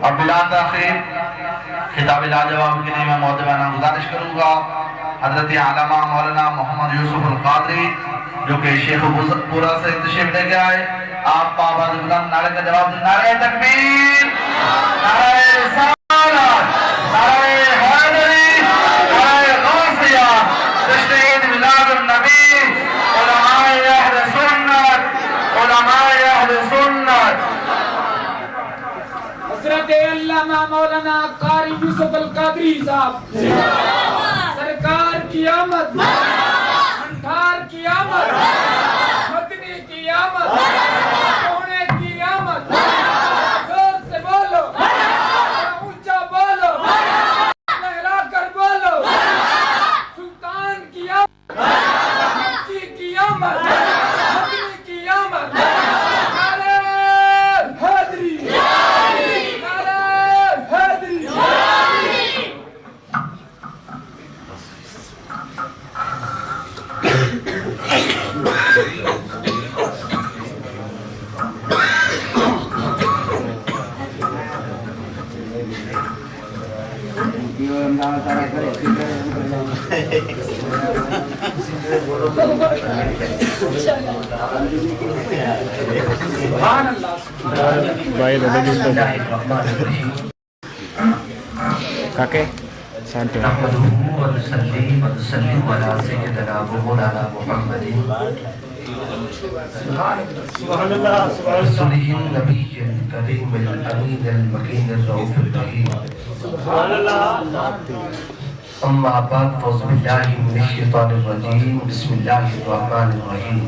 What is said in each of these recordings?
اور بلا تاخیر خطاب لاجواب کے لیے میں مؤدبانہ گزارش کروں گا حضرت علامہ مولانا محمد یوسف القادری جو کہ شیخ پورا سے تشریف لے کے آئے. آپ پابند بلند نعرے کا جواب دیں. نعرہ تکبیر، نعرہ رسالت، نعرہ حیدری، نعرہ غوثیہ، جشن عید میلاد النبی، علماء اہل سنت، علماء اہل سنت. حضرت علامہ مولانا قاری یوسف القادری صاحب سرکار کی آمد، منٹھار کی آمد، مدنی کی آمد، کونے کی آمد. زور سے بولو، اونچا بولو، لہرا کر بولو. سلطان کی آمد، مکی کی آمد، مدنی کی آمد. نعرہ حیدری، نعرہ حیدری. سبحان اللہ. Kakek, santai. نحمده ونصلي ونسلم على سيدنا ومولانا محمد رسوله النبي الكريم الأمين المكين الرؤوف الرحيم. أما بعد فأعوذ بالله من الشيطان الرجيم. بسم الله الرحمن الرحيم.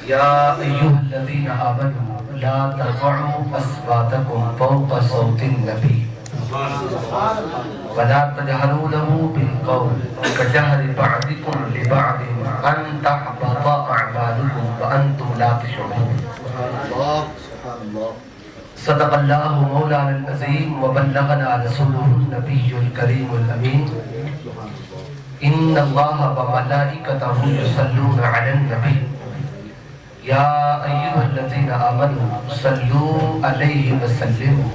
يا أيها الذين آمنوا لا ترفعوا أصواتكم فوق صوت النبي ولا تجهروا له بالقول كجهر بعضكم لبعض أن تحبط أعمالكم وأنتم لا تشعرون. صدق الله مولانا العظيم وبلغنا رسوله النبي الكريم الأمين. إن الله وملائكته يصلون على النبي يا أيها الذين آمنوا صلوا عليه وسلموا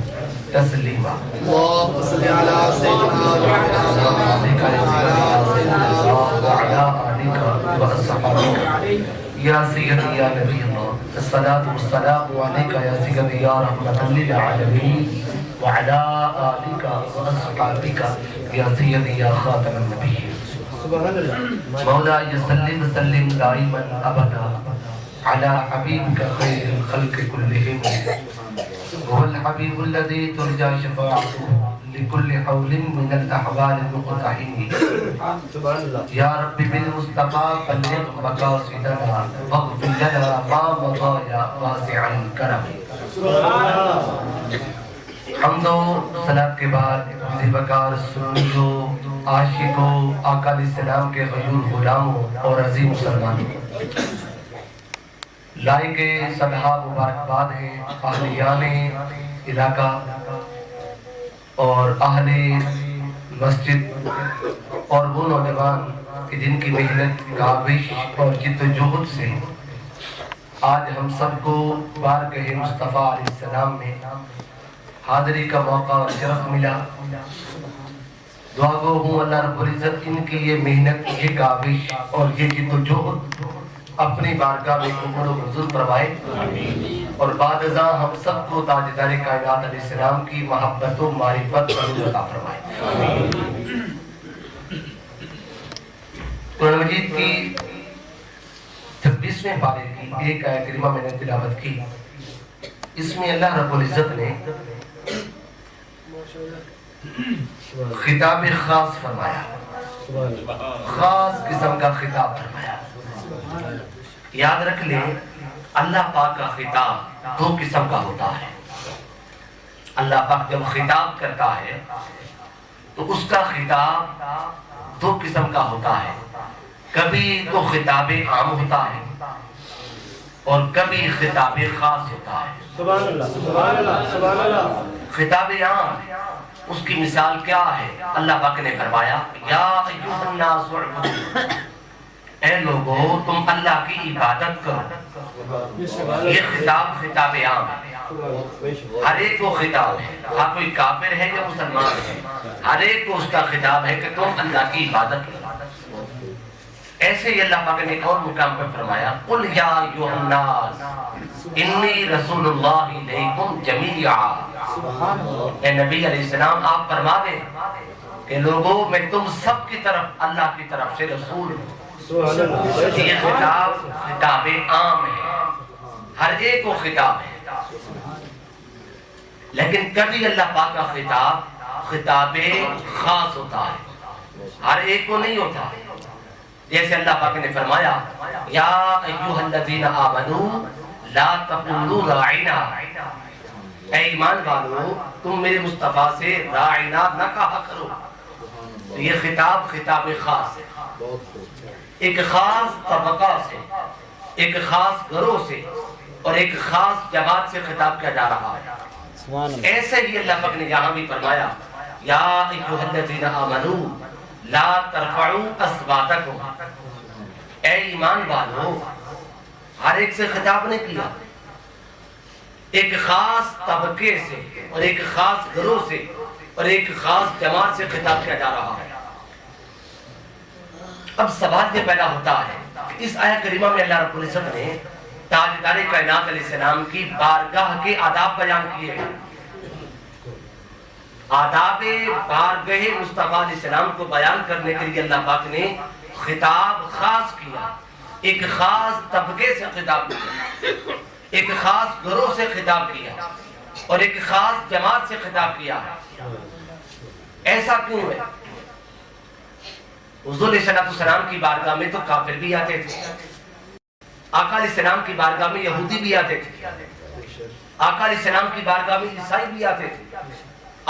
تسليما. اللهم صل على سيدنا محمد وعلى آلك وأصحابك يا سيدي يا نبي الله. الصلاة والسلام عليك يا سيدي يا رحمة للعالمين وعلى آلك وأصحابك يا سيدي يا خاتم النبيين. مولاي سلم سلم دائما أبدا على حبيبك خير الخلق كلهم. هو الحبيب الذي ترجى شفاعته لكل حول من الأحوال المقتحم. يا رب بالمصطفى بلغ مقاصدنا واغفر لنا ما مضى يا واسع الكرم. حمد و صلاۃ کے بعد ذوقار سنیوں، عاشقوں، آقا علیہ السلام کے غیور غلاموں اور عظیم مسلمانوں، لائق صدحہ مبارکباد ہیں اہلیان علاقہ اور اہل مسجد اور وہ نوجوان کہ جن کی محنت، کاوش اور جد و جہد سے آج ہم سب کو بارگاہ مصطفیٰ علیہ السلام میں حاضری کا موقع اور شرف ملا. دعا گو ہوں اللہ رب العزت ان کی یہ محنت، یہ کاوش اور یہ جد و جہد اپنی بارگاہ میں قبول و منظور فرمائے اور بعد ازاں ہم سب کو تاجدار کائنات علیہ السلام کی محبت و معرفت عطا فرمائے. قرآن مجید کی 26ویں پارے کی ایک آیت کریمہ میں نے تلاوت کی. اس میں اللہ رب العزت نے خطاب خاص فرمایا، خاص قسم کا خطاب فرمایا. یاد رکھ لیں اللہ پاک کا خطاب دو قسم کا ہوتا ہے. اللہ پاک جب خطاب کرتا ہے تو اس کا خطاب دو قسم کا ہوتا ہے. کبھی تو خطاب عام ہوتا ہے اور کبھی خطاب خاص ہوتا ہے. سبحان اللہ، سبحان اللہ، سبحان اللہ. خطاب عام اس کی مثال کیا ہے؟ اللہ پاک نے فرمایا یا ایھا الناس اعبدوا، اے لوگو تم اللہ کی عبادت کرو. یہ خطاب عام ہے. ہر ایک کو خطاب ہے، ہاں کوئی کافر ہے یا مسلمان ہے، ہر ایک کو اس کا خطاب ہے کہ تم اللہ کی عبادت کرو۔ ایسے ہی اللہ پاک نے ایک اور مقام پر فرمایا قل یا ایھا الناس انی رسول اللہ الیکم جمیعا، اے نبی علیہ السلام آپ فرما دیں کہ لوگوں میں تم سب کی طرف اللہ کی طرف سے رسول ہوں۔ یہ خطاب عام ہے، ہر ایک کو خطاب ہے، لیکن کبھی اللہ پاک کا خطاب خاص ہوتا ہے، ہر ایک کو نہیں ہوتا۔ جیسے اللہ پاک نے فرمایا یا ایھا الذین آمنوا لا تقولوا راعنا، اے ایمان والو تم میرے مصطفیٰ سے راعنا نہ کہا کرو۔ تو یہ خطاب خاص ہے، ایک خاص طبقہ سے، ایک خاص گروہ سے اور ایک خاص جماعت سے خطاب کیا جا رہا ہے۔ ایسے ہی اللہ پاک نے یہاں بھی فرمایا یا ایھا الذین آمنوا لا ترفعوا اصواتکم، اے ایمان والو ہر ایک سے خطاب نہیں کیا، ایک خاص طبقے سے اور ایک خاص گروہ سے اور ایک خاص جماعت سے خطاب کیا جا رہا ہے۔ اب سوال یہ پیدا ہوتا ہے کہ اس آیت کریمہ میں اللہ رب العزت نے تاجدار کائنات علیہ السلام کی بارگاہ کے آداب بیان کیے ہیں۔ آداب بارگاہ مصطفیٰ علیہ السلام کو بیان کرنے کے لیے اللہ پاک نے خطاب خاص کیا، ایک خاص طبقے سے خطاب کیا، ایک خاص گروہ سے خطاب کیا اور ایک خاص جماعت سے خطاب کیا۔ ایسا کیوں ہے؟ حضور علیہ السلام کی بارگاہ میں تو کافر بھی آتے تھے، آقا علیہ السلام کی بارگاہ میں یہودی بھی آتے تھے، آقا علیہ السلام کی بارگاہ میں عیسائی بھی آتے تھے،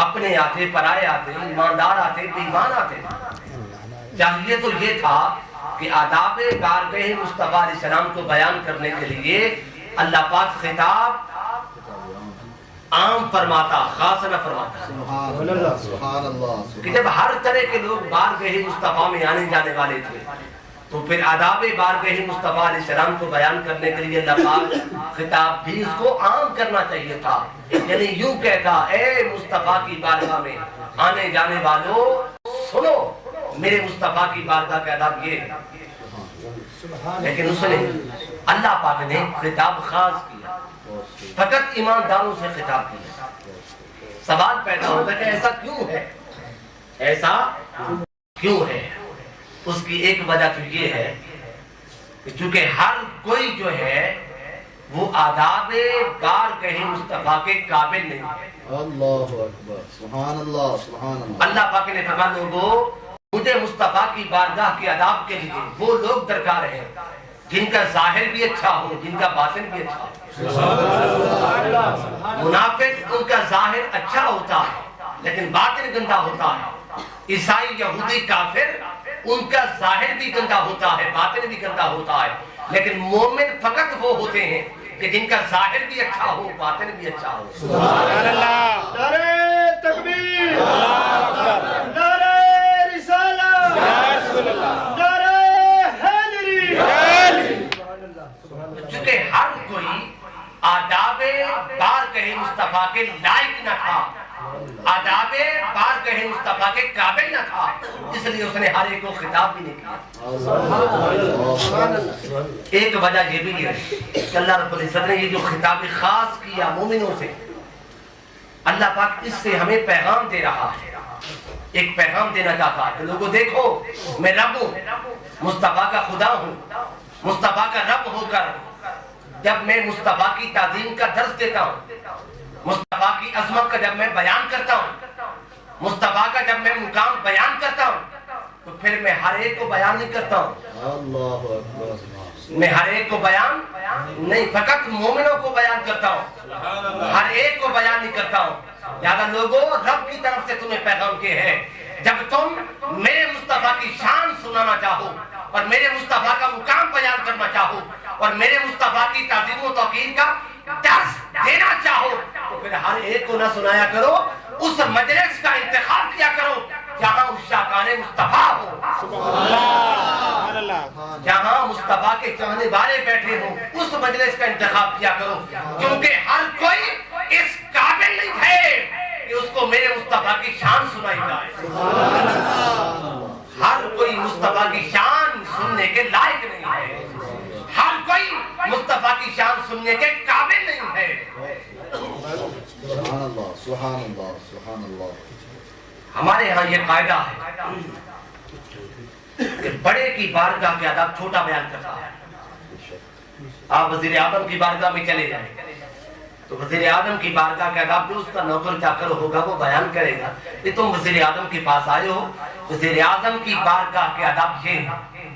اپنے آتے، پرائے آتے، ایماندار آتے، بے ایمان آتے۔ چاہیے تو یہ تھا کہ آداب بارگاہ مصطفیٰ علیہ السلام کو بیان کرنے کے لیے اللہ پاک خطاب عام فرماتا، خاص نہ فرماتا۔ سبحان اللہ۔ کہ جب ہر طرح کے لوگ بارگاہ مصطفیٰ میں آنے جانے والے تھے تو پھر آداب بارگاہ مصطفیٰ علیہ السلام کو بیان کرنے کے لیے اللہ پاک خطاب بھی اس کو عام کرنا چاہیے تھا، یعنی یوں کہتا اے مصطفیٰ کی بارگاہ میں آنے جانے والوں سنو میرے مصطفیٰ کی بارگاہ کا آداب یہ ہے۔ لیکن اس نے اللہ پاک نے خطاب خاص کیا، فقط ایمانداروں سے خطاب کیا۔ سوال پیدا ہوتا ہے کہ ایسا کیوں ہے، ایسا کیوں ہے؟ اس کی ایک وجہ تو یہ ہے کہ چونکہ ہر کوئی جو ہے وہ آداب بارگاہ مصطفیٰ کے قابل نہیں ہے۔ اللہ اکبر، سبحان اللہ، سبحان اللہ۔ اللہ پاک نے فرمایا لوگوں مجھے مصطفیٰ کی بارگاہ کے آداب کے لیے وہ لوگ درکار ہیں جن کا ظاہر بھی اچھا ہو، جن کا باطن بھی اچھا ہو۔ منافق ان کا ظاہر اچھا ہوتا ہے لیکن باطن گندا ہوتا ہے، عیسائی یہودی کافر ان کا ظاہر بھی گندا ہوتا ہے، باطن بھی گندا ہوتا ہے، لیکن مومن فقط وہ ہوتے ہیں کہ جن کا ظاہر بھی اچھا ہو، باطن بھی اچھا ہو۔ سبحان اللہ، نعرہ تکبیر، نعرہ رسالت، نعرہ حیدری۔ چونکہ ہر کوئی آداب بارگاہ مصطفیٰ کے لائق نہ تھا، آداب بارگاہ مصطفیٰ کے قابل نہ تھا، اس لیے اس نے ہر ایک کو خطاب بھی نہیں کیا۔ ایک وجہ یہ بھی ہے کہ اللہ رب العزت نے یہ جو خطاب خاص کیا مومنوں سے، اللہ پاک اس سے ہمیں پیغام دے رہا ہے، ایک پیغام دینا چاہتا ہے کہ لوگوں دیکھو میں رب ہوں، مصطفیٰ کا خدا ہوں، مصطفیٰ کا رب ہو کر جب میں مصطفیٰ کی تعظیم کا درس دیتا ہوں، مصطفیٰ کی عظمت کا جب میں بیان کرتا ہوں، مصطفیٰ کا جب میں مقام بیان کرتا ہوں تو پھر میں ہر ایک کو بیان نہیں کرتا ہوں، اللہ اکبر، میں ہر ایک کو بیان نہیں، فقط مومنوں کو بیان کرتا ہوں، ہر ایک کو بیان نہیں کرتا ہوں۔ لہذا لوگوں رب کی طرف سے تمہیں پیغام کے ہے جب تم میرے مصطفیٰ کی شان سنانا چاہو اور میرے مصطفیٰ کا مقام بیان کرنا چاہو اور میرے مصطفیٰ کی تعظیم و توقیر کا درس دینا چاہو تو پھر ہر ایک کو نہ سنایا کرو، اس مجلس کا انتخاب کیا کرو جہاں عشاقان مصطفیٰ ہو، سبحان اللہ، جہاں مصطفیٰ کے چاہنے والے بیٹھے ہوں، اس مجلس کا انتخاب کیا کرو، کیونکہ ہر کوئی ہر کوئی مصطفیٰ کی شان سننے کے لائق نہیں ہے، ہر کوئی مصطفیٰ کی شان سننے کے قابل نہیں ہے۔ سبحان اللہ، سبحان اللہ، سبحان اللہ۔ ہمارے ہاں یہ قاعدہ ہے کہ بڑے کی بارگاہ کے آداب چھوٹا بیان کرتا ہے۔ آپ وزیر اعظم کی بارگاہ میں چلے جائیں تو وزیر اعظم کی بارگاہ کے آداب جو اس کا نوکر چاکر ہوگا وہ بیان کرے گا کہ تم وزیر اعظم کے پاس آئے ہو، وزیر اعظم کی بارگاہ کے آداب یہ ہیں۔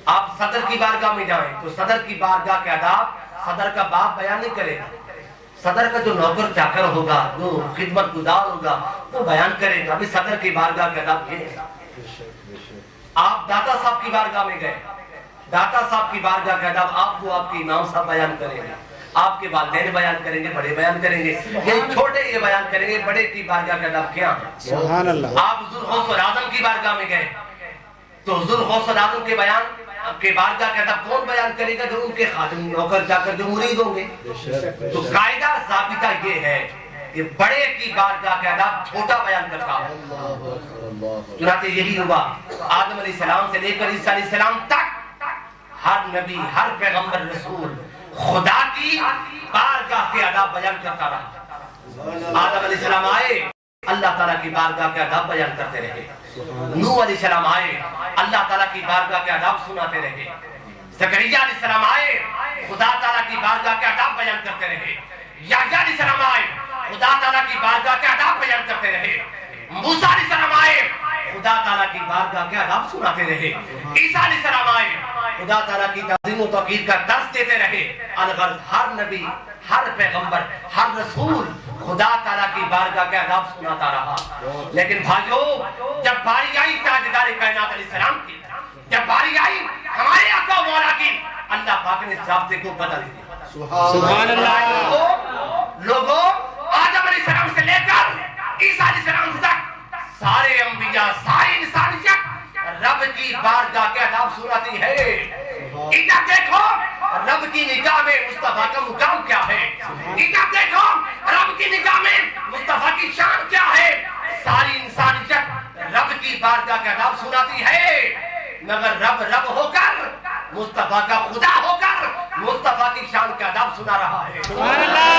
آپ صدر کی بارگاہ میں جائیں تو صدر کی بارگاہ کے آداب صدر کا باپ بیان نہیں کرے گا، صدر کا جو نوکر چاکر ہوگا، جو خدمت گزار ہوگا وہ بیان کرے گا۔ ابھی صدر کی بارگاہ کے آداب یہ ہیں۔ آپ داتا صاحب کی بارگاہ میں گئے، داتا صاحب کی بارگاہ کے آداب آپ کو آپ کے امام صاحب بیان کریں گے، آپ کے والدین بیان کریں گے، بڑے بیان کریں گے، یہ چھوٹے یہ بیان کریں گے بڑے کی بارگاہ کے آداب کیا ہیں۔ سبحان اللہ۔ آپ حضور غوث الاعظم کی بارگاہ میں گئے تو حضور غوث الاعظم کے بیان کے بارگاہ کے آداب کون بیان کرے گا؟ جو ان کے خادم نوکر چاکر جو مرید ہوں گے۔ تو قاعدہ ضابطہ یہ ہے کہ بڑے کی بارگاہ کے آداب چھوٹا بیان کرتا ہے۔ چنانچہ یہی ہوا آدم علیہ السلام سے لے کر عیسیٰ علیہ السلام تک ہر نبی، ہر پیغمبر رسول خدا کی بارگاہ کے آداب بیان کرتا رہا۔ آدم علیہ السلام آئے، اللہ تعالیٰ کی بارگاہ کے آداب بیان کرتے رہے۔ نوح علیہ السلام آئے، اللہ تعالیٰ کی بارگاہ کے آداب سناتے رہے۔ زکریا علیہ السلام آئے، خدا تعالیٰ کی بارگاہ کے آداب بیان کرتے رہے۔ یحییٰ علیہ السلام آئے، خدا تعالیٰ کی بارگاہ کے آداب بیان کرتے رہے۔ موسیٰ علیہ السلام آئے، خدا تعالیٰ کی بارگاہ کے آداب سناتے رہے۔ عیسیٰ علیہ السلام آئے، خدا تعالیٰ کی تعظیم و توقیر کا درس دیتے رہے۔ الغرض ہر نبی، ہر پیغمبر، ہر رسول خدا تعالیٰ کی بارگاہ کے آداب سناتا رہا۔ لیکن بھائیو، جب باری آئی تاجدار کائنات علیہ السلام کی، جب باری آئی ہمارے آقا و مولا کی، اللہ پاک نے ضابطے کو بدل دیا۔ سبحان اللہ۔ لوگوں، آدم علیہ السلام سے لے کر عیسیٰ علیہ السلام تک سارے انبیاء، ساری انسانیت رب کی بارگاہ کے آداب سناتی ہے۔ ادھر دیکھو رب کی نگاہ میں مصطفیٰ کا مقام کیا ہے، ادھر دیکھو رب کی نگاہ میں مصطفیٰ کی شان کیا ہے۔ ساری انسانیت رب کی بارگاہ کے آداب سناتی ہے، مگر رب ہو کر، مصطفیٰ کا خدا ہو کر مصطفیٰ کی شان کے آداب سنا رہا ہے۔ سبحان اللہ۔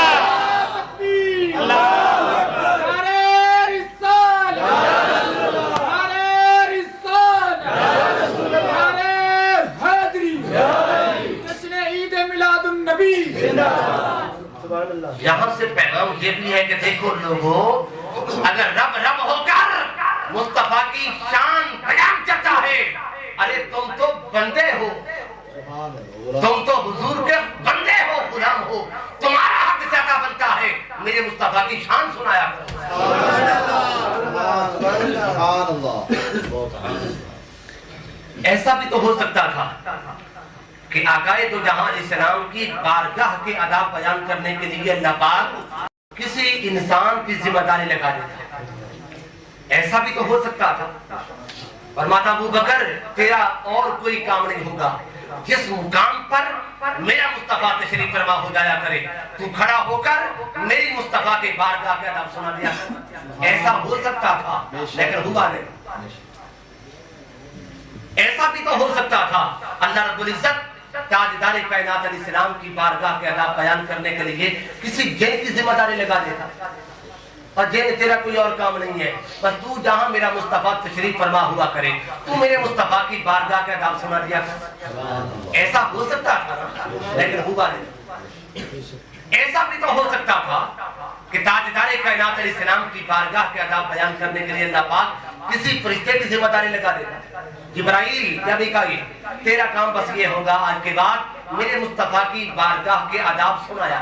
یہاں سے پیغام یہ بھی ہے کہ دیکھو لوگوں، اگر رب ہو کر مصطفیٰ کی شان بیان کرتا ہے، ارے تم تو بندے ہو، تم تو حضور کے بندے ہو، غلام ہو، تمہارا حق زیادہ بنتا ہے میرے مصطفیٰ کی شان سنایا کرو۔ ایسا بھی تو ہو سکتا تھا کہ آقائے دو جہاں علیہ السلام کی بارگاہ کے آداب بیان کرنے کے لیے اللہ پاک کسی انسان کی ذمہ داری لگا دیتا۔ ایسا بھی تو ہو سکتا تھا، فرماتا ابو بکر تیرا اور کوئی کام نہیں ہوگا، جس مقام پر میرا مصطفیٰ تشریف فرما ہو جایا کرے تو کھڑا ہو کر میری مصطفیٰ کے بارگاہ کے آداب سنا دیا کر۔ ایسا ہو سکتا تھا لیکن ہوا نہیں۔ ایسا بھی تو ہو سکتا تھا اللہ رب العزت تاجدار کائنات علیہ السلام کی بارگاہ کے آداب بیان کرنے کے لیے کسی جن کی ذمہ داری لگا دیتا، اور جن تیرا کوئی اور کام نہیں ہے، بس تو جہاں میرا مصطفیٰ تشریف فرما ہوا کرے تو میرے مصطفیٰ کی بارگاہ کے آداب سنا دیا کر۔ ایسا ہو سکتا تھا لیکن ہوا نہیں۔ ایسا بھی تو ہو سکتا تھا کہ تاجدار کائنات علیہ السلام کی بارگاہ کے آداب بیان کرنے کے لیے اللہ پاک کسی فرشتے کی ذمہ داری لگا دیتا، جبرائیل یا میکائیل تیرا کام بس یہ ہوگا آج کے بعد میرے مصطفیٰ کی بارگاہ کے آداب سنایا۔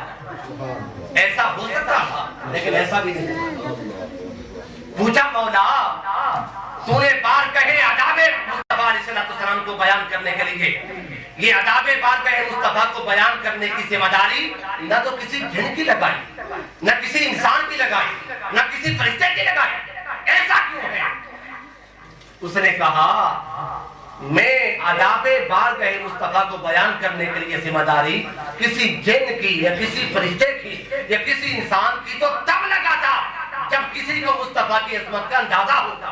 ایسا ہو سکتا تھا لیکن ایسا بھی نہیں۔ پوچھا مولا تو نے بار کہے آداب مصطفیٰ علیہ السلام کو بیان کرنے کے لیے، یہ آداب بار کہے مصطفیٰ کو بیان کرنے کی ذمہ داری نہ تو کسی جن کی لگائی، نہ کسی انسان کی لگائی، نہ کسی فرشتے کی لگائی، ایسا کیوں ہے؟ اس نے کہا میں آداب بارگاہ مصطفیٰ کو بیان کرنے کے لیے ذمہ داری کسی جن کی یا کسی فرشتے کی یا کسی انسان کی تو تب لگا تھا جب کسی کو مصطفیٰ مصطفیٰ کی عظمت کا اندازہ ہوتا.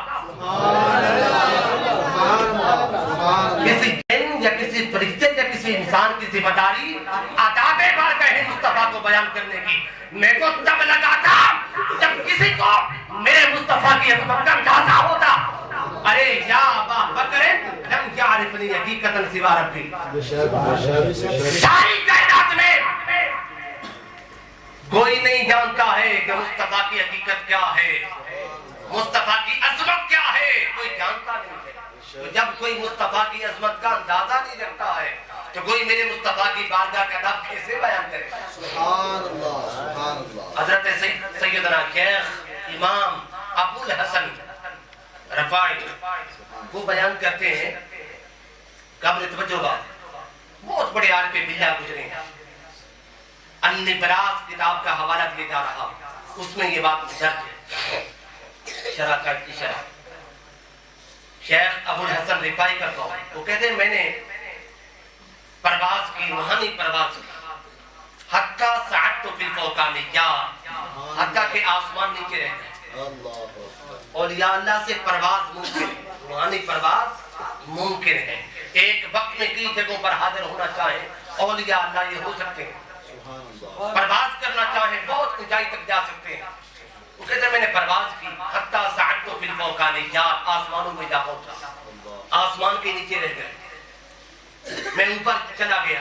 کسی جن یا کسی فرشتے یا کسی انسان کی ذمہ داری آداب بارگاہ مصطفیٰ کو بیان کرنے کی میرے کو تب لگا تھا جب کسی کو میرے مصطفیٰ کی عظمت کا اندازہ ہوتا. ارے یا ابا بکر لم یعرفنی حقیقتا سوا ربی. ساری کائنات میں کوئی نہیں جانتا ہے کہ مصطفیٰ کی حقیقت کیا ہے, مصطفیٰ کی عظمت کیا ہے, کوئی جانتا نہیں ہے. تو جب کوئی مصطفیٰ کی عظمت کا اندازہ نہیں رکھتا ہے تو کوئی میرے مصطفیٰ کی بارگاہ کا نام کیسے بیان کرے. سبحان اللہ, سبحان اللہ. حضرت سیدنا شیخ امام ابو الحسن رفاعی وہ بیان کرتے ہیں, قبل توجہ بات, بہت بڑے عارف باللہ گزرے ہیں. النبراس کتاب کا حوالہ دیا جا رہا, اس میں یہ بات درج ہے. شرح کی شرح شیخ ابو الحسن رفاعی کا قول, وہ کہتے ہیں میں نے پرواز کی, روحانی پرواز کی, حتیٰ سعدت فی الفوقانیات, حتیٰ کہ آسمان نیچے رہ گئے. اولیاء اللہ سے پرواز ممکن ہے, روحانی پرواز ممکن ہے. ایک وقت میں کئی جگہوں پر حاضر ہونا چاہیں اولیاء اللہ یہ ہو سکتے ہیں, پرواز کرنا چاہیں بہت اونچائی تک جا سکتے ہیں. وہ کہتے ہیں میں نے پرواز کی, حتیٰ سعدت فی الفوقانیات, آسمانوں میں جا پہنچا, آسمان کے نیچے رہ گئے. میں اوپر چلا گیا,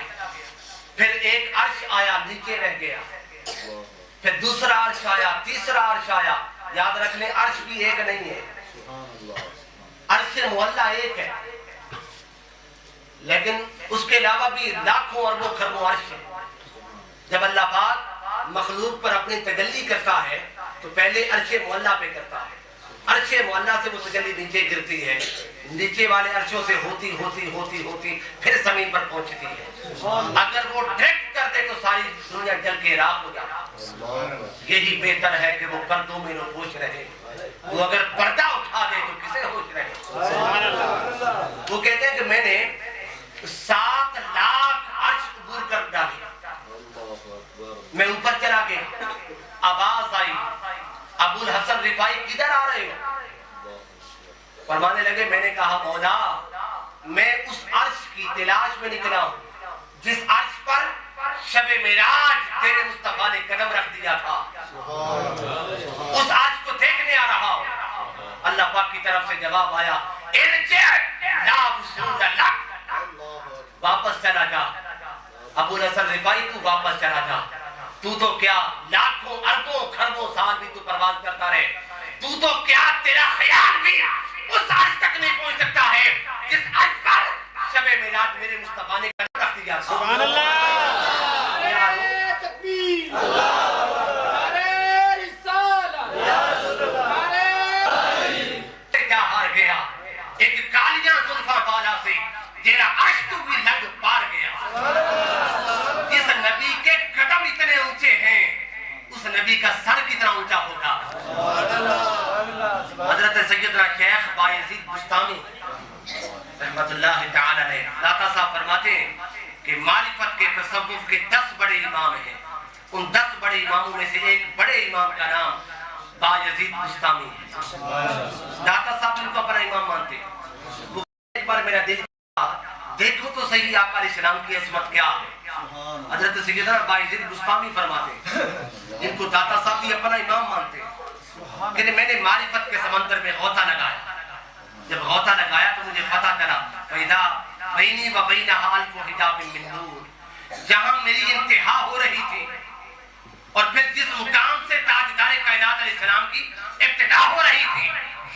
پھر ایک عرش آیا, نیچے رہ گیا, پھر دوسرا عرش آیا, تیسرا عرش آیا. یاد رکھ لیں عرش بھی ایک نہیں ہے, عرش معلیٰ ایک ہے, لیکن اس کے علاوہ بھی لاکھوں اربوں خربوں عرش ہے. جب اللہ پاک مخلوق پر اپنی تجلی کرتا ہے تو پہلے عرش معلیٰ پہ کرتا ہے. عرش معلیٰ سے وہ تجلی نیچے گرتی ہے, نیچے والے عرشوں سے ہوتی ہوتی ہوتی ہوتی پھر زمین پر پہنچتی ہے. اگر وہ ڈائریکٹ کر دے تو ساری دنیا جل کے راکھ ہو جاتی. یہی بہتر ہے کہ وہ پردوں میں ہوش رہے, وہ اگر پردہ اٹھا دے تو کسے ہوش رہے. وہ کہتے ہیں کہ میں نے 7 لاکھ عرش عبور کر ڈالی. میں اوپر چلا گیا, آواز آئی, ابو الحسن رفاعی کدھر آ رہے ہو؟ فرمانے لگے, میں نے کہا مولا میں اس عرش کی تلاش میں نکلا ہوں جس عرش پر شب معراج تیرے مصطفیٰ نے قدم رکھ دیا تھا, اس عرش کو دیکھنے آ رہا ہوں. اللہ پاک کی طرف سے جواب آیا, ارجع لا وصول لک, واپس چلا جا. ابو الحسن رفاعی تو واپس چلا جا, تو کیا لاکھوں اربوں خربوں سال بھی تو پرواز کرتا رہے, تو کیا تیرا خیال بھی اس عرش تک نہیں پہنچ سکتا ہے جس عرش پر شب معراج میرے مصطفیٰ نے قدم رکھ دیا. سبحان اللہ, نعرہ تکبیر, نعرہ رسالہ, کیا ہار گیا ایک کالیاں زلفاں والا سے تیرا عرش تو بھی لگ پار گیا. جس نبی کے قدم اتنے اونچے ہیں اس نبی کا سر کتنا اونچا ہوگا. حضرت سیدنا شیخ بایزید بستامی رحمت اللہ تعالی علیہ داتا صاحب فرماتے ہیں کہ معرفت کے تصوف کے 10 بڑے امام ہیں. ان 10 بڑے اماموں میں سے ایک بڑے امام کا نام بایزید بستامی ہے. داتا صاحب ان کو اپنا امام مانتے ہیں. ایک بار میرا دل دیکھو تو صحیح آقا علیہ السلام کی عظمت کیا ہے. حضرت سیدنا بایزید بستامی فرماتے ہیں, جن کو داتا صاحب بھی اپنا امام مانتے ہیں, کہ میں نے معرفت کے سمندر میں غوطہ لگایا. جب غوطہ لگایا تو مجھے پتہ چلا فَإِذَا بَيْنِي وَبَيْنَهَا أَلْفُ حِجَابٍ مِّن نُّورٍ, جہاں میری انتہا ہو رہی تھی اور پھر جس مقام سے تاجدار کائنات علیہ السلام کی ابتدا ہو رہی تھی,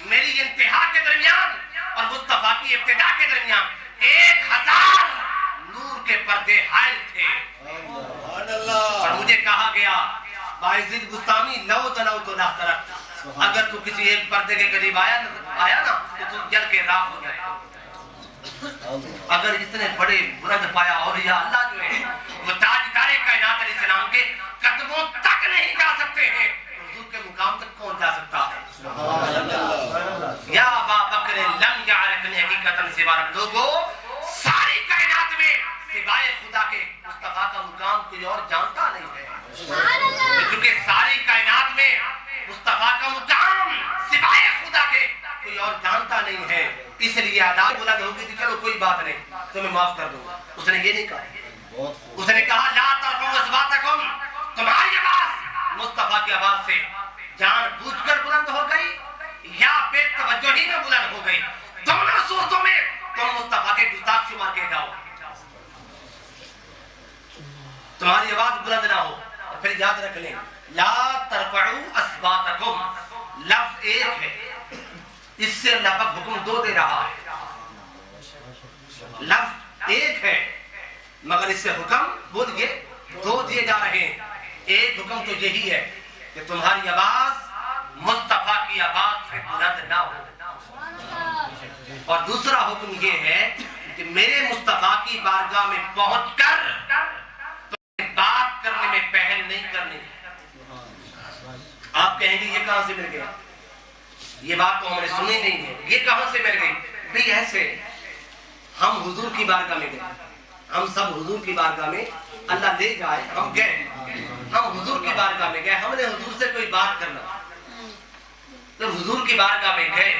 میری انتہا کے درمیان اور مصطفیٰ کی ابتدا کے درمیان 1000 نور کے پردے حائل تھے. اور مجھے کہا گیا بایزید بستامی لو تلوت لاحترقت, اگر تو کسی ایک پردے کے قریب آیا نا تو جل کے راکھ ہو جائے. اگر اتنے بڑے بلند پایا اولیاء اللہ جو ہیں وہ تاجدار کائنات علیہ السلام کے قدموں تک نہیں جا سکتے ہیں, حضور کے مقام تک کون جا سکتا ہے؟ یا ابا بکر لم یعرفنی حقیقتا سوا رب. لوگوں ساری کائنات میں سوائے خدا کے مصطفیٰ کا مقام کوئی اور جانتا نہیں ہے, کیونکہ ساری کائنات میں مصطفیٰ کا مقام صرف اس لیے عذاب بلند ہوگی کہ چلو کوئی بات نہیں تمہیں معاف کر دوں گا. اس نے یہ نہیں کہا. اس نے کہا لا ترفعوا اصواتکم، تمہاری آواز مصطفیٰ کی آواز سے جان بوجھ کر بلند ہو گئی یا بے توجہی میں بلند ہو گئی، دونوں صورتوں میں تم مصطفیٰ کے گستاخ شمار کے جاؤ. تمہاری آواز بلند نہ ہو. اور پھر یاد رکھ لیں لا ترفعوا اصواتکم لفظ ایک ہے، اس سے اللہ پاک حکم دو دے رہا ہے. لفظ ایک ہے مگر اس سے حکم بولیے دو دیے جا رہے ہیں. ایک حکم تو یہی ہے کہ تمہاری آواز مصطفیٰ کی آواز سے بلند نہ ہو، اور دوسرا حکم یہ ہے کہ میرے مصطفیٰ کی بارگاہ میں پہنچ کر تمہیں بات کرنے میں پہل نہیں کرنی. آپ کہیں گے یہ کہاں سے مل گیا؟ یہ بات تو ہم نے سنی نہیں ہے، یہ کہاں سے مل گئی؟ بھی ایسے ہم حضور کی بارگاہ میں گئے، ہم سب حضور کی بارگاہ میں، اللہ لے جائے ہم گئے، ہم حضور کی بارگاہ میں گئے، ہم نے حضور سے کوئی بات کرنا. جب حضور کی بارگاہ میں گئے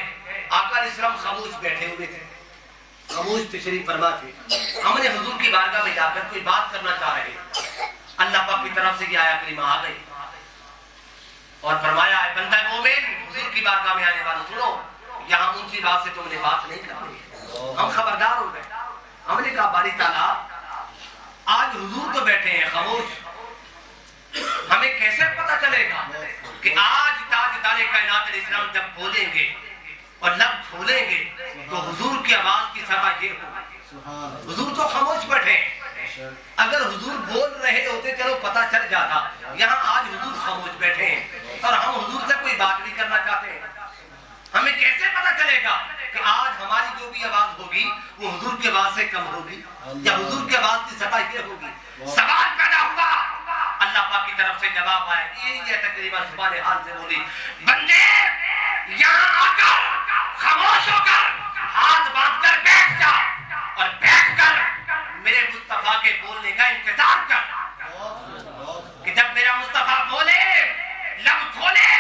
آقا علیہ السلام خاموش بیٹھے ہوئے تھے، خاموش تشریف فرما تھے. ہم نے حضور کی بارگاہ میں جا کر کوئی بات کرنا چاہ رہے، اللہ پاک کی طرف سے یہ آیا کریمہ آ گئی اور فرمایا ہے بندہ مومن حضور کی بارگاہ میں آنے والوں سنو، یہاں اونچی بات سے تم نے بات نہیں کرنی. ہم خبردار ہو گئے. ہم نے کہا باری تعالیٰ آج حضور تو بیٹھے ہیں خاموش، ہمیں کیسے پتا چلے گا کہ آج تاجدار کائنات علیہ السلام جب بولیں گے اور لب کھولیں گے تو حضور کی آواز کی سزا یہ ہوگی. حضور تو خاموش بیٹھے. اگر حضور بول رہے ہوتے چلو پتا چل جاتا. یہاں آج حضور خاموش بیٹھے ہیں اور ہم حضور سے کوئی بات بھی کرنا چاہتے ہیں. ہمیں کیسے پتا چلے گا کہ آج ہماری جو بھی آواز ہوگی وہ حضور کی آواز سے کم ہوگی یا حضور کی آواز کی سطح یہ ہوگی؟ سوال پیدا ہوا. اللہ پاک کی طرف سے جواب آیا. یہ تقریباً زبان حال سے بولی بندے یہاں آ کر خاموش ہو کر ہاتھ باندھ کر بیٹھ جا اور بیٹھ کر میرے مصطفیٰ کے بولنے کا انتظار کر کہ جب میرا مصطفیٰ بولے لب کھولے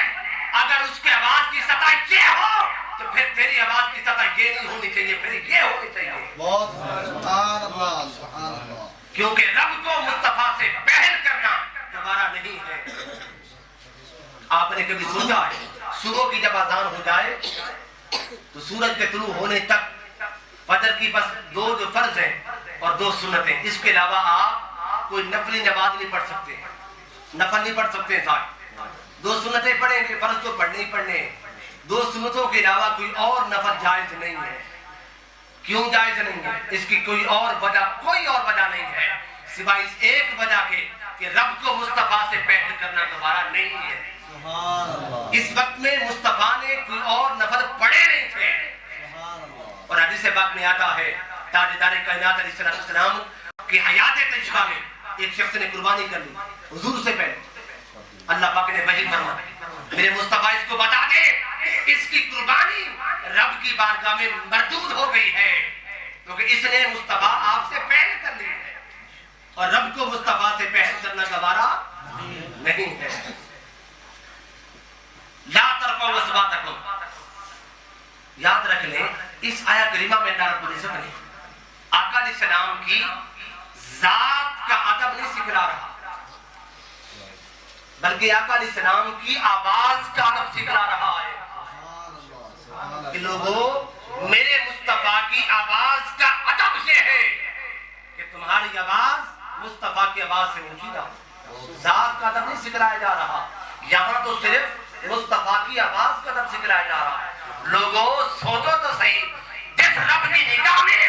اگر اس کے آواز کی سطح یہ ہو تو پھر تیری آواز کی سطح یہ نہیں ہونی چاہیے، پھر یہ ہونی چاہیے. سبحان اللہ سبحان اللہ. کیونکہ رب کو مصطفیٰ سے پہل کرنا دوبارہ نہیں ہے. آپ نے کبھی سوچا ہے صبح کی جب اذان ہو جائے تو سورج کے طلوع ہونے تک فجر کی بس دو جو فرض ہیں اور دو سنتیں، اس کے علاوہ آپ کوئی نفلی نماز نہیں پڑھ سکتے، نفل نہیں پڑھ سکتے. دو سنتیں پڑھیں گے، فرض تو پڑھنے ہی پڑھنے ہیں. دو سنتوں کے علاوہ کوئی اور نفل جائز نہیں ہے. کیوں جائز نہیں ہے؟ اس کی کوئی اور وجہ نہیں ہے سوائے اس ایک وجہ کے کہ رب کو مصطفیٰ سے پہل کرنا دوبارہ نہیں ہے. اس وقت میں مصطفیٰ نے کوئی اور نفل پڑھے نہیں تھے. اور حدیث پاک میں آتا ہے تاجدار کائنات علیہ السلام کی حیات طیبہ میں ایک شخص نے قربانی کر لی حضور سے پہلے. اللہ پاک نے وحی فرمایا میرے مصطفیٰ اس کو بتا دے اس کی قربانی رب کی بارگاہ میں مردود ہو گئی ہے کیونکہ اس نے مصطفیٰ آپ سے پہل کر لی ہے اور رب کو مصطفیٰ سے پہل کرنا گوارا نہیں ہے. لا ترفعوا اصواتکم. یاد رکھ لیں اس آیا کریمہ میں اللہ رب العزت نے آقا علیہ السلام کی ذات کا ادب نہیں سکھلا رہا بلکہ آقا علیہ السلام کی آواز کا ادب سکھلا رہا ہے کہ لوگوں میرے مصطفیٰ کی آواز کا ادب یہ ہے کہ تمہاری آواز مصطفیٰ کی آواز سے اونچی نہ ہو. ذات کا ادب نہیں سکھلایا جا رہا، یہاں تو صرف مصطفیٰ کی آواز کا ادب سکھلایا جا رہا ہے. لوگوں سوچو تو صحیح، جس رب کی نگاہ میں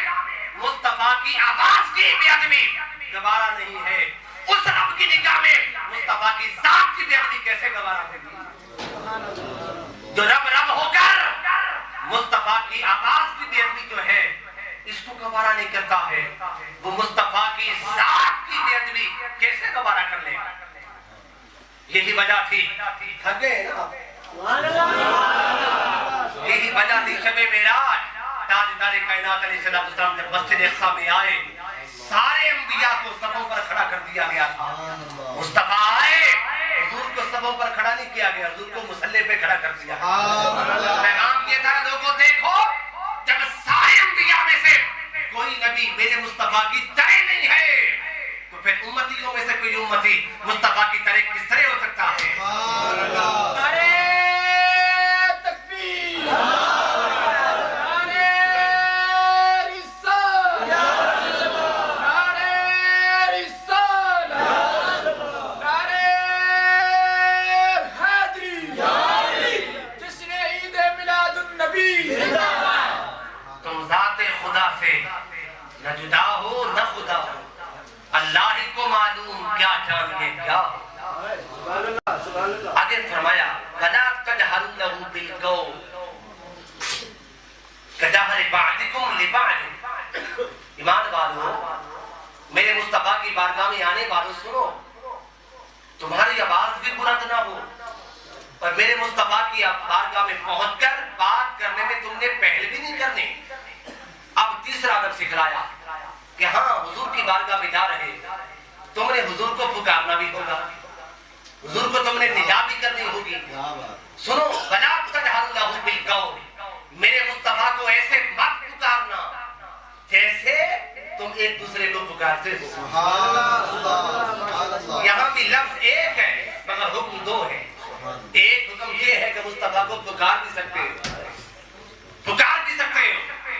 مصطفیٰ کی آواز کی بے ادبی گوارا نہیں ہے اس رب کی نگاہ میں مصطفیٰ کی ذات کی بے ادبی کیسے گوارا ہوگی؟ جو رب ہو کر مصطفیٰ کی آواز کی بے ادبی جو ہے اس کو گوارا نہیں کرتا ہے وہ مصطفیٰ کی ذات کی بے ادبی کیسے گوارا کر لے گا؟ یہی وجہ تھی تھک گئے نا، یہی وجہ تھی شب معراج تاجدار کائنات علیہ السلام جب مسجد اقصی میں آئے سارے انبیاء کو صفوں پر کھڑا کر دیا گیا تھا. مصطفیٰ آئے حضور کو صفوں پر کھڑا نہیں کیا گیا، حضور کو مصلی پہ کھڑا کر دیا. پیغام یہ تھا لوگوں دیکھو جب کوئی نبی میرے مصطفیٰ کی طرح نہیں ہے تو پھر امتیوں میں سے کوئی امتی مصطفیٰ کی طرح کس طرح ہو سکتا ہے؟ سبحان اللہ نعرہ تکبیر نعرہ رسالت نعرہ رسالت نعرہ حیدری جس نے عید میلاد النبی تم ذات خدا سے نہ جدا ہو نہ خدا ہو اللہ ہی کو معلوم کیا جانیے کیا آگے فرمایا وَلَا تَجْهَرُوا لَهُ بِالْقَوْلِ كَجَهْرِ بَعْضِكُمْ لِبَعْضٍ ایمان والو میرے مصطفیٰ کی بارگاہ میں آنے والوں سنو تمہاری آواز بھی بلند نہ ہو اور میرے مصطفیٰ کی بارگاہ میں پہنچ کر بات کرنے میں تم نے پہل بھی نہیں کرنی اب تیسرا ادب سکھلایا کہ ہاں حضور کی بارگاہ میں جا رہے تم نے حضور کو پکارنا بھی ہوگا حضور کو تم نے ندا بھی کرنی ہوگی سنو وَلَا تَجْهَرُوا لَهُ بِالْقَوْلِ میرے مصطفیٰ کو ایسے مت پکارنا جیسے تم ایک دوسرے کو پکارتے ہو سبحان اللہ یہاں بھی لفظ ایک ہے مگر حکم دو ہے ایک حکم یہ ہے کہ مصطفیٰ کو پکار بھی سکتے ہو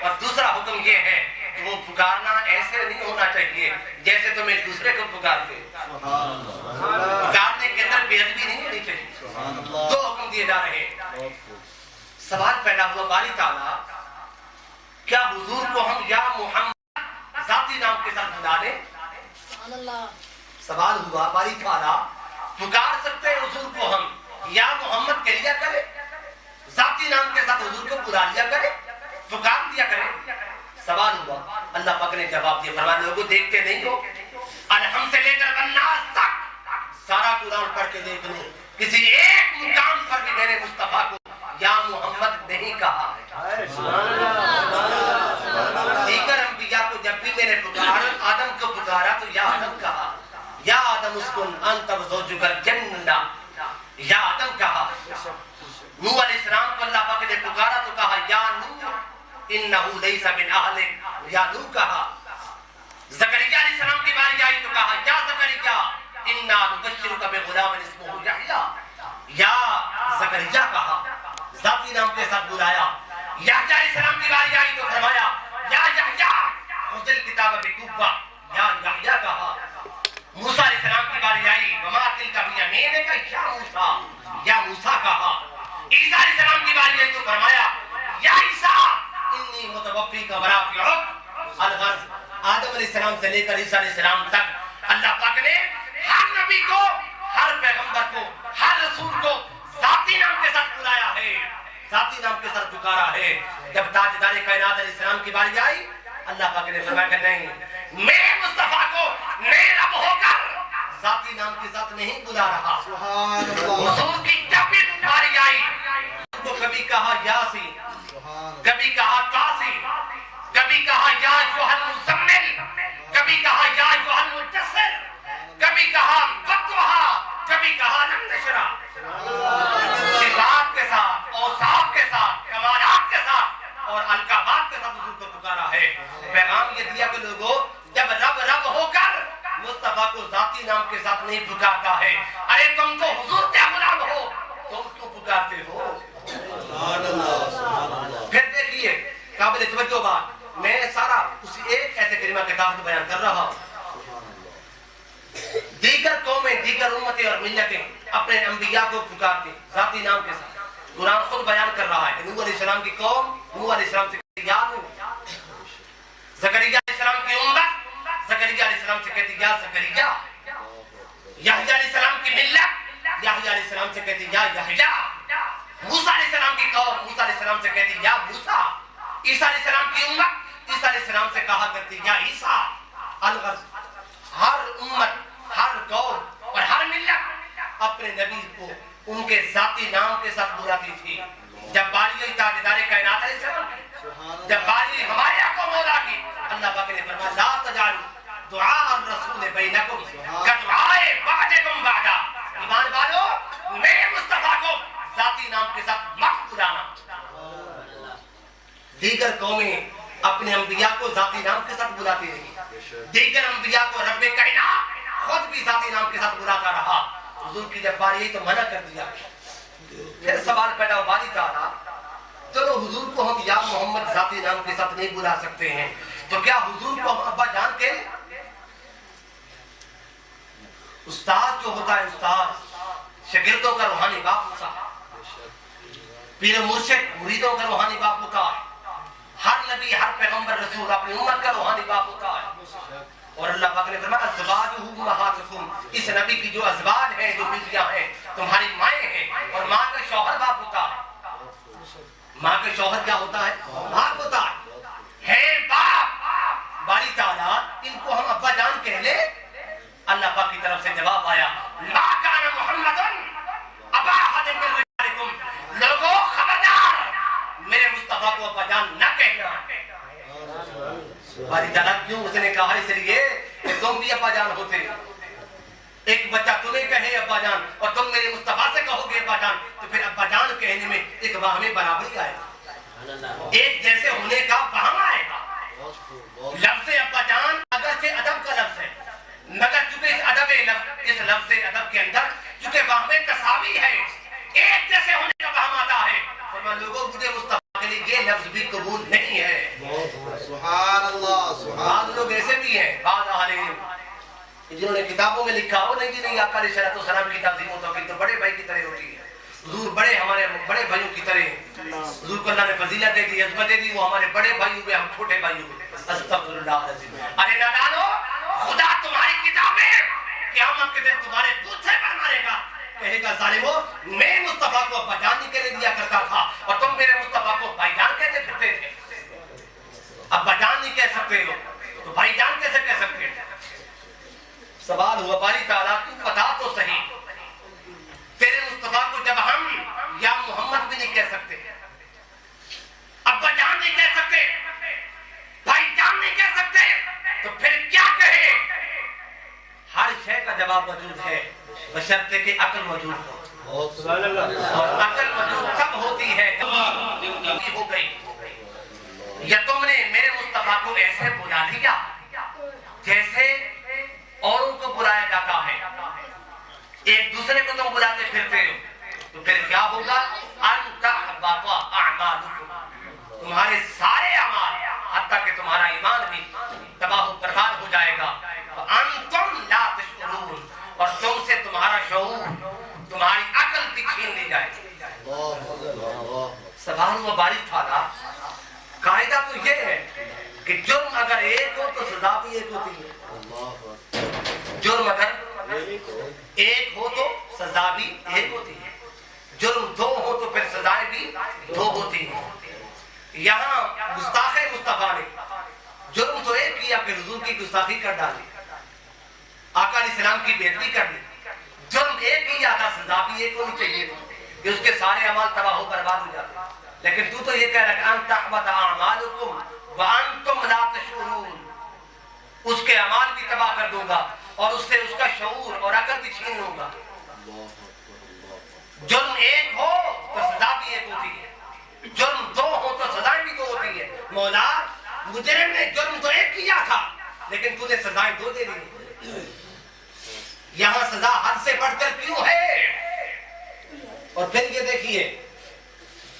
اور دوسرا حکم یہ ہے کہ وہ پکارنا ایسے نہیں ہونا چاہیے جیسے تم ایک دوسرے کو پکارتے پکارنے کے اندر بے ادبی نہیں ہونی چاہیے دو حکم دیے جا رہے ہیں سوال پیدا ہوا باری تعالیٰ کیا حضور کو ہم یا محمد ذاتی نام کے ساتھ بلا لیں سوال ہوا باری تعالیٰ پکار سکتے ہیں حضور کو ہم یا محمد کہہ لیا کرے ذاتی نام کے ساتھ حضور کو بلا لیا کرے پکار دیا کرے سوال ہوا اللہ پاک نے جواب دیا فرمایا لوگوں دیکھتے نہیں ہو الحم سے لے کر الناس تک سارا قرآن پڑھ کے دیکھ لو کسی ایک مقام پر بھی میرے مصطفیٰ کو یا محمد نہیں کہا دیگر انبیاء کو جب بھی میں نے پکارا آدم کو پکارا تو یا آدم کہا یا آدم اسکن انت وزوجک الجنہ یا آدم کہا نوح علیہ السلام کو اللہ پاک نے پکارا تو کہا یا نوح انہو لیس من اہلک یا نوح کہا زکریا علیہ السلام کی باری آئی تو کہا یا زکریا انا نبشرک بغلام اسمہ یحییٰ یا زکریا کہا ذاتی نام کے ساتھ بلایا یحییٰ علیہ السلام کی باری آئی تو فرمایا یا یحییٰ خذ الکتاب بقوہ یا یحییٰ کہا موسیٰ علیہ السلام کی باری آئی وما تلک بیمینک یا موسیٰ یا موسیٰ کہا عیسیٰ علیہ السلام کی باری آئی تو فرمایا یا عیسیٰ انی متوفیک ورافعک الغرض آدم علیہ السلام سے لے کر عیسیٰ علیہ السلام تک اللہ پاک نے ہر نبی کو ہر پیغمبر کو ہر رسول کو ذاتی نام کے ساتھ بلایا ہے ذاتی نام کے ساتھ پکارا ہے جب تاجدار کائنات علیہ السلام کی باری آئی اللہ پاک نے فرمایا کہ نہیں میرے مصطفیٰ کو میں رب ہو کر ذاتی نام کے ساتھ نہیں بلا رہا حضور کی جب بھی باری آئی تو کبھی کہا یاسین کبھی کہا قاسم کبھی کہا یا ایھا المزمل کبھی کہا یا ایھا المدثر کبھی کہا فتوحا کبھی کہا لم نشرح صفات کے ساتھ اوصاف کے ساتھ کمالات کے ساتھ اور القابات کے ساتھ حضور کو پکارا ہے پیغام یہ دیا کہ لوگوں جب رب رب ہو کر مصطفیٰ کو ذاتی نام کے ساتھ نہیں پکارتا ہے ارے تم تو حضور کے غلام ہو تم کیوں پکارتے ہو پھر دیکھیے قابل توجہ بات میں سارا اسی ایک ایسے کلمہ کے تحت بیان کر رہا ہوں دیگر قومیں دیگر امتیں اور ملتیں اپنے انبیاء کو پکارتے ذاتی نام کے ساتھ قرآن خود بیان کر رہا ہے کہ نوح علیہ السلام کی قوم نوح علیہ السلام سے کہتی یا نوح زکریا علیہ السلام کی امت زکریا علیہ السلام سے کہتی یا زکریا یحییٰ علیہ السلام کی ملت یحییٰ علیہ السلام سے کہتی یا یحییٰ موسیٰ علیہ السلام کی قوم موسیٰ علیہ السلام سے کہتی یا موسیٰ عیسیٰ علیہ السلام کی امت عیسیٰ علیہ السلام سے کہا کرتی یا عیسیٰ الغرض ہر امت ہر قوم اور ہر ملت اپنے نبی کو ان کے ذاتی نام کے ساتھ بلاتی تھی جب باری ہوئی تاجدار کائنات علیہ السلام کی جب باری ہمارے آقا مولا کی اللہ پاک نے فرمایا لا تجعلوا دعاء الرسول بینکم کدعاء بعضکم بعضا ایمان والو میرے مصطفیٰ کو ذاتی نام کے ساتھ مت بلانا دیگر قومیں اپنے انبیاء کو ذاتی نام کے ساتھ بلاتے رہی. دیگر انبیاء کو رب کائنات خود بھی ذاتی نام کے ساتھ بلاتا رہا. حضور کی جب باری تو منع کر دیا. پھر سوال پیدا ہو باری تعالیٰ چلو حضور کو ہم یا محمد ذاتی نام کے ساتھ نہیں بلا سکتے ہیں تو کیا حضور کو ہم ابا جان کے استاد جو ہوتا ہے استاد شاگردوں کا روحانی باپ ہوتا ہے. پیر مرشد مریدوں کا روحانی باپ ہوتا ہے. ہر نبی ہر پیغمبر رسول اپنی امت کا روحانی باپ ہوتا ہے. اور اللہ پاک نے فرمایا ازواجہ امہاتکم اس نبی کی جو ازواج ہیں جو بیویاں ہیں تمہاری مائیں ہیں. اور ماں کا شوہر باپ ہوتا ہے. ماں کا شوہر کیا ہوتا ہے؟ باپ ہوتا ہے باپ. باری تعالیٰ ان کو ہم ابا جان کہہ لے. اللہ پاک کی طرف سے جواب آیا ما کان محمد ابا احد من رجالکم. لوگوں خبردار میرے مصطفیٰ کو ابا جان نہ کہنا. باری تعالیٰ کیوں؟ اس نے کہا اس لیے کہ تم بھی ابا جان ہوتے. ایک بچہ تمہیں کہے ابا جان اور تم میرے مصطفیٰ سے کہو گے ابا جان تو پھر ابا جان کہنے میں ایک باہمی برابری آئے گا. ایک جیسے ہونے کا باہم آئے گا. لفظ ابا جان اگرچہ ادب کا لفظ ہے مگر چونکہ اس لفظ ادب کے اندر چونکہ باہم تساوی ہے ایک جیسے ہونے کا باہم آتا ہے. اور لوگوں مجھے مصطفیٰ کے لیے یہ لفظ بھی قبول نہیں ہے. سبحان اللہ. بعض لوگ ایسے بھی ہیں بعض عالم جنہوں نے کتابوں میں لکھا ہو نہیں جی نہیں آقا علیہ السلام کی تعظیم و توقیر تو بڑے بھائی کی طرح ہوتی ہے. حضور بڑے ہمارے بڑے بھائیوں کی طرح. حضور کو اللہ نے فضیلت دے دی عظمت دے دی. وہ ہمارے بڑے بھائی ہوئے ہم چھوٹے بھائی ہوئے. استغفر اللہ العظیم. ارے نادانو خدا تمہاری کتابیں قیامت کے دن تمہارے دودھ سے بھر مارے گا. کہے گا ظالمو میں مصطفیٰ کو ابا جان نہیں کہنے دیا کرتا تھا اور تم میرے مصطفیٰ کو بھائی جان کہتے پھرتے تھے. ابا جان نہیں کہہ سکتے ہو تو بھائی جان کیسے کہہ سکتے ہیں؟ سوال ہوا باری تعالیٰ تو بتا تو صحیح تیرے مصطفیٰ کو جب ہم یا محمد بھی نہیں کہہ سکتے ابا جان نہیں کہہ سکتے بھائی جان نہیں کہہ سکتے تو پھر کیا کہے؟ ہر شے کا جواب موجود ہے بشرطے کہ عقل موجود ہو. اور عقل موجود تب ہوتی ہے جب ہو گئی. یا تم نے میرے مصطفیٰ کو ایسے بلا دیا جیسے اوروں کو بلایا جاتا ہے. ایک دوسرے کو تم بلاتے پھرتے ہو تو پھر کیا ہوگا؟ انت احبط اعمالکم تمہارے سارے اعمال حتیٰ کہ تمہارا ایمان بھی تباہ و برباد ہو جائے گا. انتم لا تشعرون اور تم سے تمہارا شعور تمہاری عقل بھی چھین لی جائے گی. سبحان و باری تعالیٰ قاعدہ تو یہ ہے کہ جرم اگر ایک ہو تو سزا بھی ایک ہوتی ہے. جرم اگر ایک ہو تو سزا بھی ایک ہوتی ہے. جرم دو ہو تو پھر سزائیں بھی دو ہوتی ہیں. یہاں گستاخ مصطفیٰ نے جرم تو ایک کیا کہ حضور کی گستاخی کر ڈالی آقا علیہ السلام کی بے ادبی کر لی. جرم ایک کیا تھا سزا بھی ایک ہونی چاہیے کہ اس کے سارے اعمال تباہ و برباد ہو جاتے. لیکن تو یہ کہہ رہا کہ انت احبط اعمالکم وانتم لا تشعرون اس کے اعمال بھی تباہ کر دوں گا اور اس سے اس کا شعور اور عقل بھی چھین لوں گا. جرم ایک ہو تو سزا بھی ایک ہوتی ہے. جرم دو ہو تو سزائیں بھی دو ہوتی ہے. مولا مجرم نے جرم تو ایک کیا تھا لیکن تو نے سزائیں دو دے دی. یہاں سزا حد سے بڑھ کر کیوں ہے؟ اور پھر یہ دیکھیے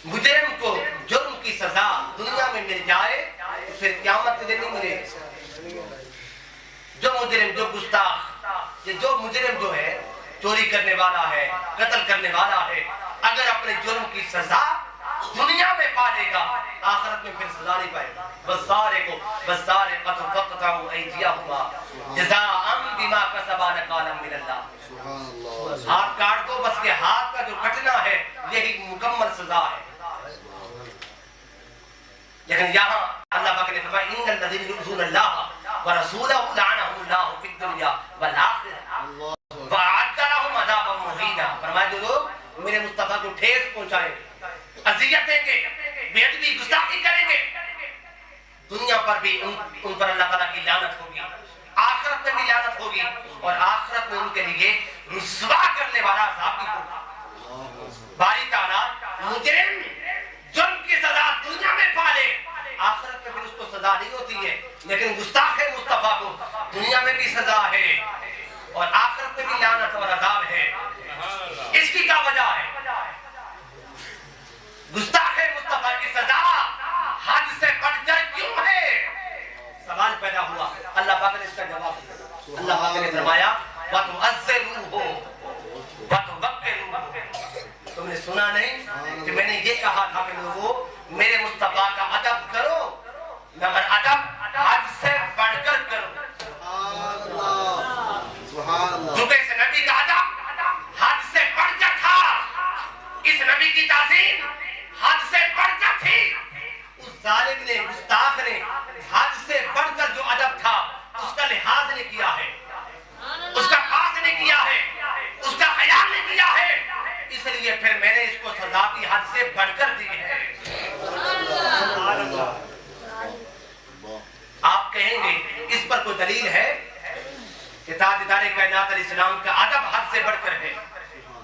مجرم کو جرم کی سزا دنیا میں مل جائے تو پھر قیامت کے دن نہیں ملے گی. جو مجرم جو گستاخ جو مجرم جو ہے چوری کرنے والا ہے قتل کرنے والا ہے اگر اپنے جرم کی سزا دنیا میں پا لے گا آخرت میں پھر سزا نہیں پائے گا. بسارے فقطعوا ایدیہما جزاء بما کسبا نکالا من اللہ. ہاتھ کاٹ دو بس کہ ہاتھ کا جو کٹنا ہے یہی مکمل سزا ہے. لیکن یہاں اللہ پاک نے فرمایا ان الذین یؤذون اللہ ورسولہ لعنہم اللہ فی الدنیا والآخرہ وأعد لهم عذابا مہینا. فرمایا جو لوگ میرے مصطفیٰ کو ٹھیس پہنچائیں گے اذیت دیں گے بے ادبی گستاخی کریں گے دنیا پر بھی ان پر اللہ تعالیٰ کی لعنت ہوگی آخرت میں بھی لعنت ہوگی اور آخرت میں ان کے لیے رسوا کرنے والا عذاب بھی ہوگا. باری تعالیٰ مجرم جرم کی سزا دنیا میں پالے آخرت میں پھر اس کو سزا اللہ پاک نے فرمایا وَتُعَزِّرُوهُ وَتُبَكِّرُوهُ، تم نے سنا نہیں کہ میں نے یہ کہا تھا کہ لوگوں میرے مصطفیٰ کا ادب کرو، مگر ادب حد سے بڑھ کر کرو۔ چونکہ اس نبی کا ادب حد سے بڑھ کر تھا، اس نبی کی تعظیم حد سے بڑھ کر تھی، اس ظالم نے گستاخ نے حد سے بڑھ کر جو ادب تھا اس کا لحاظ نے کیا ہے، اس کا خاص نے کیا ہے، اس کا خیال نے کیا ہے، اس لیے پھر میں نے اس کو سزا کی حد سے بڑھ کر دی ہے۔ آپ کہیں گے اس پر کوئی دلیل ہے کہ تاجدار کائنات علیہ السلام کا ادب حد سے بڑھ کر ہے،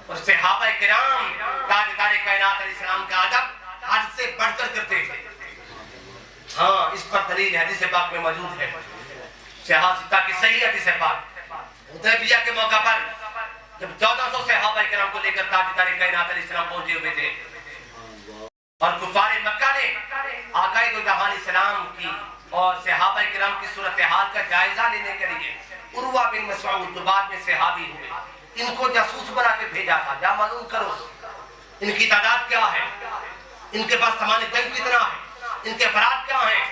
اور صحابہ کرام تاجدار کائنات علیہ السلام کا ادب حد سے بڑھ کر کرتے تھے؟ ہاں، اس پر دلیل حدیث پاک میں موجود ہے، صحابہ کی صحیح حدیث پاک۔ حدیبیہ کے موقع پر جب 1400 صحابہ کرام کو لے کر تاجدار کائنات علیہ السلام پہنچے ہوئے تھے، اور کفار مکہ نے آقا دو جہان السلام کی اور صحابہ کرام کی صورتحال کا جائزہ لینے کے لیے عروہ بن مسعود جو بعد میں صحابی ہوئے، ان کو جاسوس بنا کے بھیجا تھا، جا معلوم کرو ان کی تعداد کیا ہے، ان کے پاس سامان جنگ کتنا ہے، ان کے افراد کیا ہیں۔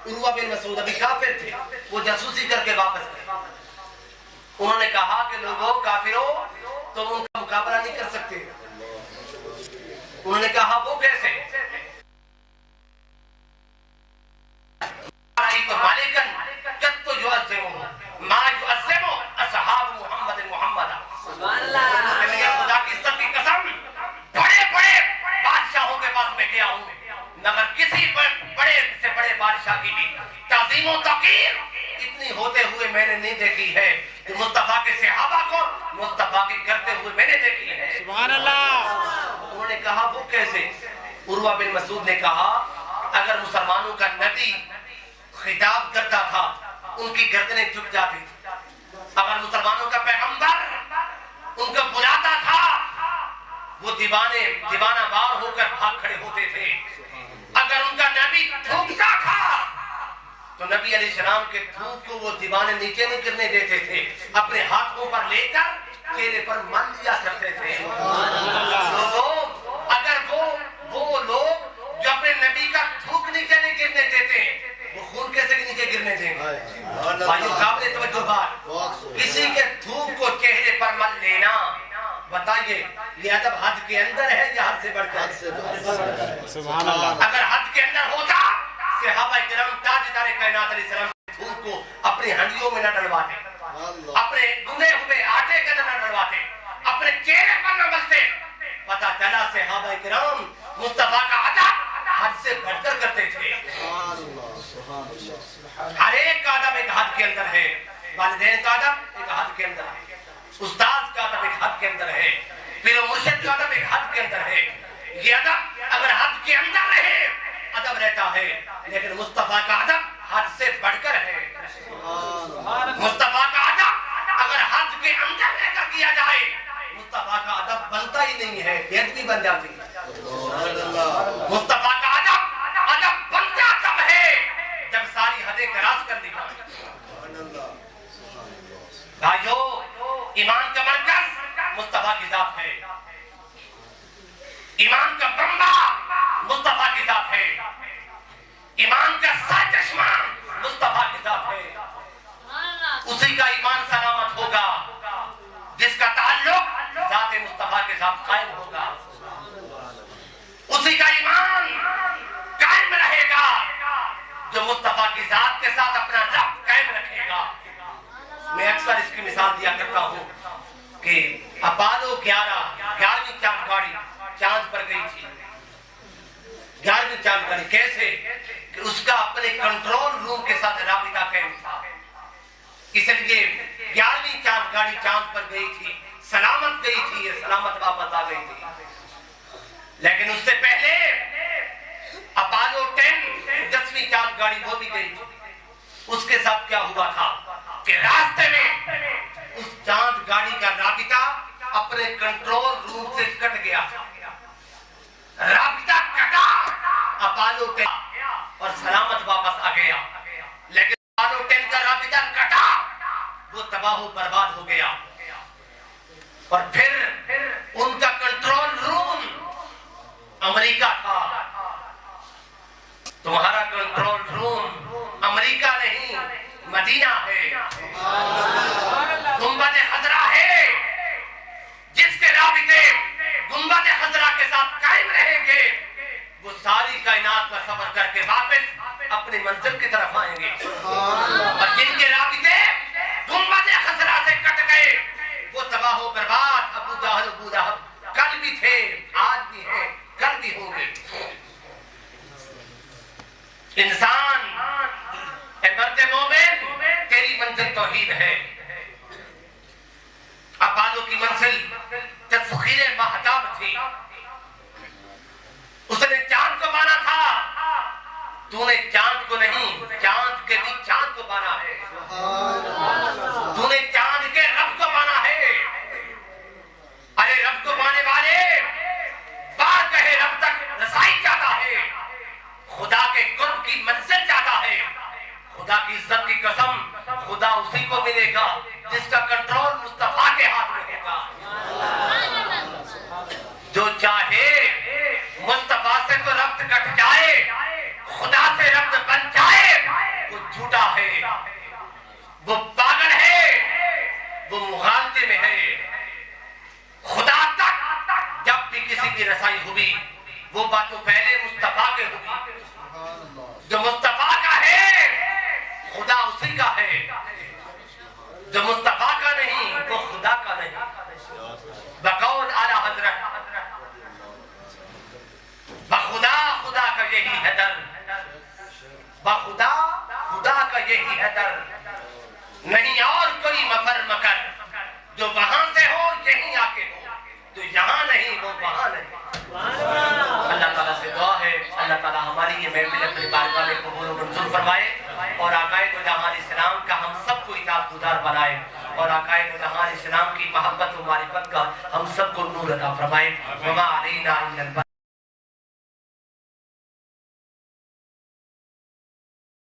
عروہ بن مسعود ابھی کافر تھے، وہ جاسوسی کر کے واپس گئے۔ انہوں نے کہا کہ لوگوں کافروں تم ان کا مقابلہ نہیں کر سکتے۔ انہوں نے کہا وہ کیسے؟ مالکن جت یعظمہ ما یعظمہ اصحاب محمد محمد، خدا کی عزت کی قسم بڑے بڑے بادشاہوں کے پاس میں گیا ہوں، مگر کسی بڑے سے بڑے بادشاہ کی بھی تعظیم و توقیر اتنی ہوتے ہوئے میں نے نہیں دیکھی ہے کہ مصطفیٰ کے صحابہ کو مصطفیٰ کی کرتے ہوئے میں نے دیکھی ہے۔ سبحان اللہ۔ انہوں نے کہا وہ کیسے؟ عروہ بن مسعود نے کہا اگر مسلمانوں کا نبی خطاب کرتا تھا ان کی گردنیں جھک جاتی تھی، اگر مسلمانوں کا پیغمبر ان کو بلاتا تھا وہ دیوانہ وار ہو کر بھاگ کھڑے ہوتے تھے، اگر ان کا نبی تھوکتا تھا تو نبی علیہ السلام کے تھوک کو وہ دیوانے نیچے نہیں گرنے دیتے تھے، اپنے ہاتھوں پر لے کر چہرے پر مل دیا کرتے تھے۔ اگر وہ لوگ جو اپنے نبی کا تھوک نیچے نہیں گرنے دیتے وہ خون کیسے نیچے گرنے دیں گے؟ بھائیو قابل توجہ بات، کسی کے تھوک کو چہرے پر مل لینا، بتائیے یہ ادب حد کے اندر ہے یا حد سے بڑھ کر؟ سبحان اللہ۔ اگر حد کے اندر ہوتا صحابہ کرام تاجدار کائنات علیہ السلام کے تھوک کو اپنی ہنڈیوں میں نہ ڈلواتے، اپنے گنے ہوئے آٹے کے نہ ڈلواتے، اپنے چہرے پر نہ ملتے، پتہ چلا صحابہ کرام مصطفیٰ کا ادب حد سے بڑھ کر کرتے تھے۔ ہر ایک کا ادب ایک حد کے اندر ہے، والدین کا ادب ایک حد کے اندر ہے، استاد کا ادب ایک حد کے اندر ہے، پیر و مرشد کا ادب ایک حد کے اندر ہے۔ یہ ادب اگر حد کے اندر رہے ادب رہتا ہے، لیکن مصطفیٰ کا ادب حد سے بڑھ کر ہے۔ مصطفیٰ کا ادب اگر حد کے اندر رہ کر کیا جائے مصطفیٰ کا ادب بنتا ہی نہیں ہے، بے ادبی بن جاتی ہے۔ مصطفیٰ کا ادب بنتا تب ہے جب ساری حدیں کراس کر دی جائیں۔ بھائیو ایمان کا مرکز مصطفیٰ کی ذات ہے، ایمان کا بمبا مصطفیٰ کی ذات ہے، ایمان کا سرچشمہ مصطفیٰ کی ذات ہے۔ اسی کا ایمان سلامت ہوگا جس کا تعلق ذات مصطفیٰ کے ساتھ قائم ہوگا، اسی کا ایمان قائم رہے گا جو مصطفیٰ کی ذات کے ساتھ اپنا ربط قائم رکھے گا۔ میں اکثر اس کی مثال دیا کرتا ہوں کہ اپالو 11ویں چاند گاڑی چاند پر گئی تھی، 11ویں چاند گاڑی کیسے کہ اس کا اپنے کنٹرول روم کے ساتھ رابطہ قائم تھا، اس لیے 11ویں چاند گاڑی چاند پر گئی تھی، سلامت گئی تھی، یہ سلامت واپس آ گئی تھی۔ لیکن اس سے پہلے اپالو 10 10ویں چاند گاڑی وہ بھی گئی تھی، اس کے ساتھ کیا ہوا تھا کہ راستے میں اس چاند گاڑی کا رابطہ اپنے کنٹرول روم سے کٹ گیا، رابطہ کٹا، اپالو 10 اور سلامت واپس آ گیا، لیکن اپالو 10 کا رابطہ کٹا، وہ تباہ و برباد ہو گیا. اور پھر ان کا کنٹرول روم امریکہ تھا. تمہارا کنٹرول روم امریکہ نہیں مدینہ ہے. گنبد خضرا ہے. جس کے رابطے گنبد خضرا کے ساتھ قائم رہیں گے وہ ساری کائنات کا سفر کر کے واپس اپنی منزل کی طرف آئیں گے. اور جن کے رابطے گنبد خضرا سے کٹ گئے وہ تباہ و برباد ابو جہل ابو لہب کل بھی تھے، آج بھی ہیں، کل بھی ہوں گے. انسان اے مرد مومن تیری منزل توحید ہے. ابالو کی منزل تسخیر مہتاب تھی. اس نے چاند کو مانا تھا، تو نے چاند کو نہیں، چاند کے بھی چاند کو مانا ہے. تو نے چاند کے رب کو مانا ہے. ارے رب کو مانے والے بار کہے رب تک رسائی چاہتا ہے، خدا کے قرب کی منزل چاہتا ہے. خدا کی عزت کی قسم خدا اسی کو ملے گا جس کا کنٹرول مصطفیٰ کے ہاتھ میں ہوگا. جو چاہے مصطفیٰ سے تو ربط کٹ جائے، خدا سے ربط بن جائے، وہ جھوٹا ہے، وہ پاگل ہے، وہ مغالطے میں ہے. خدا تک جب بھی کسی کی رسائی ہوئی وہ بات تو پہلے مصطفیٰ کے ہوئی. جو مصطفیٰ کا ہے خدا اسی کا ہے، جو مصطفیٰ کا نہیں وہ خدا کا نہیں. بقول اعلی حضرت بخدا خدا کا یہی ہے در، بخدا خدا کا یہی ہے در، نہیں اور کوئی مفر مکر. جو وہاں سے ہو یہیں آ کے ہو، جو یہاں نہیں وہ وہاں نہیں. اللہ تعالیٰ سے دعا ہے اللہ تعالیٰ ہماری یہ محفل اپنی بارگاہ میں قبول و منظور فرمائے اور آقائے دو جہان اسلام کا ہم سب کو اطاعت گزار بنائے اور آقائے دو جہان اسلام کی محبت و معرفت کا ہم سب کو نور عطا فرمائے. وما علینا الا البلاغ.